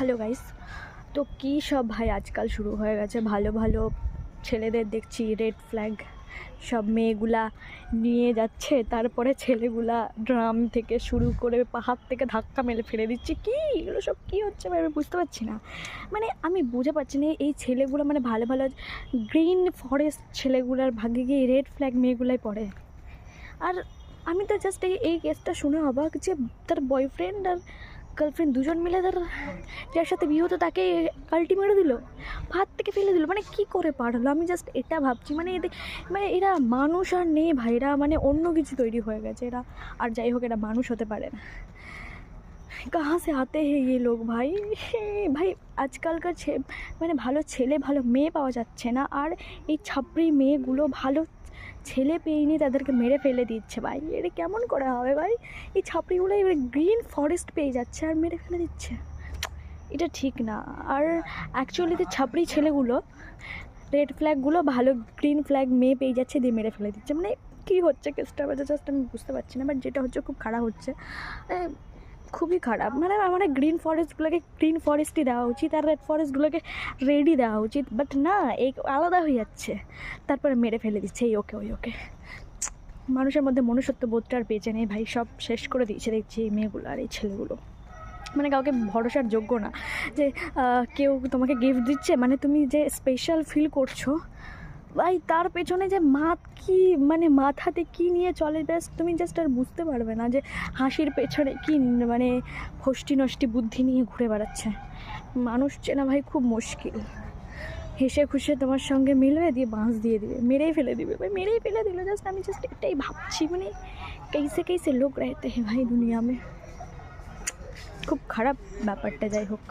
Hello guys. তো কী সব ভাই আজকাল শুরু হয়ে গেছে, ভালো ভালো ছেলেদের দেখছি রেড ফ্ল্যাগ সব মেয়েগুলা নিয়ে যাচ্ছে, তারপরে ছেলেগুলা ড্রাম থেকে শুরু করে পাহাড় থেকে ধাক্কা মেরে ফেলে দিচ্ছে। কি এগুলো সব কী হচ্ছে ভাই, আমি বুঝতে পারছি না। মানে আমি বুঝে পাচ্ছি না এই ছেলেগুলো, মানে ভালো ভালো গ্রিন ফরেস্ট ছেলেগুলার ভাগে গিয়ে রেড ফ্ল্যাগ মেয়েগুলাই পড়ে। আর আমি তো জাস্ট এই কেসটা শুনে অবাক যে তার বয়ফ্রেন্ড আর গার্লফ্রেন্ড দুজন মিলে তার যার সাথে বিয়ে হতো তাকে কাল্টি মেরে দিল, ভাত থেকে ফেলে দিল। মানে কি করে পারলো, আমি জাস্ট এটা ভাবছি। মানে মানে এরা মানুষ আর নেই ভাই, এরা মানে অন্য কিছু তৈরি হয়ে গেছে এরা। আর যাই হোক, এরা মানুষ হতে পারে না। কাহা সে আতে হে ये লোক ভাই। ভাই আজকালকার মানে ভালো ছেলে ভালো মেয়ে পাওয়া যাচ্ছে না, আর এই ছাপড়ি মেয়েগুলো ভালো ছেলে পেয়ে তাদেরকে মেরে ফেলে দিচ্ছে। ভাই এটা কেমন করে হবে ভাই? এই ছাপড়িগুলো এবার গ্রিন ফরেস্ট পেয়ে যাচ্ছে আর মেরে ফেলে দিচ্ছে, এটা ঠিক না। আর অ্যাকচুয়ালিতে ছাপড়ি ছেলেগুলো রেড ফ্ল্যাগগুলো ভালো গ্রিন ফ্ল্যাগ মেয়ে পেয়ে যাচ্ছে, দিয়ে মেরে ফেলে দিচ্ছে। মানে কী হচ্ছে কেসটা, জাস্ট আমি বুঝতে পারছি না। বাট যেটা হচ্ছে খুব খারাপ হচ্ছে, খুবই খারাপ। মানে আমার গ্রিন ফরেস্টগুলোকে গ্রিন ফরেস্টই দেওয়া উচিত, আর রেড ফরেস্টগুলোকে রেডই দেওয়া উচিত। বাট না, এই আলাদা হয়ে যাচ্ছে, তারপরে মেরে ফেলে দিচ্ছে এই ওকে ওই ওকে। মানুষের মধ্যে মনুষ্যত্ব বোধটা আর বেঁচে নেই ভাই, সব শেষ করে দিয়েছে দেখছি এই মেয়েগুলো আর এই ছেলেগুলো। মানে কাউকে ভরসার যোগ্য না। যে কেউ তোমাকে গিফট দিচ্ছে, মানে তুমি যে স্পেশাল ফিল করছো ভাই, তার পেছনে যে কি মানে মাথাতে কি নিয়ে চলে তুমি জাস্ট আর বুঝতে পারবে না যে হাসির পেছনে কি মানে ফষ্টি নষ্টি বুদ্ধি নিয়ে ঘুরে বেড়াচ্ছে। মানুষ চেনা ভাই খুব মুশকিল। হেসে খুশে তোমার সঙ্গে মিলবে, দিয়ে বাঁশ দিয়ে দিবে, মেরেই ফেলে দিবে ভাই, মেরেই ফেলে দিল। আমি জাস্ট এটাই ভাবছি, মানে कैसे कैसे लोग रहते हैं भाई दुनिया में। খুব খারাপ ব্যাপারটা। যাই হোক।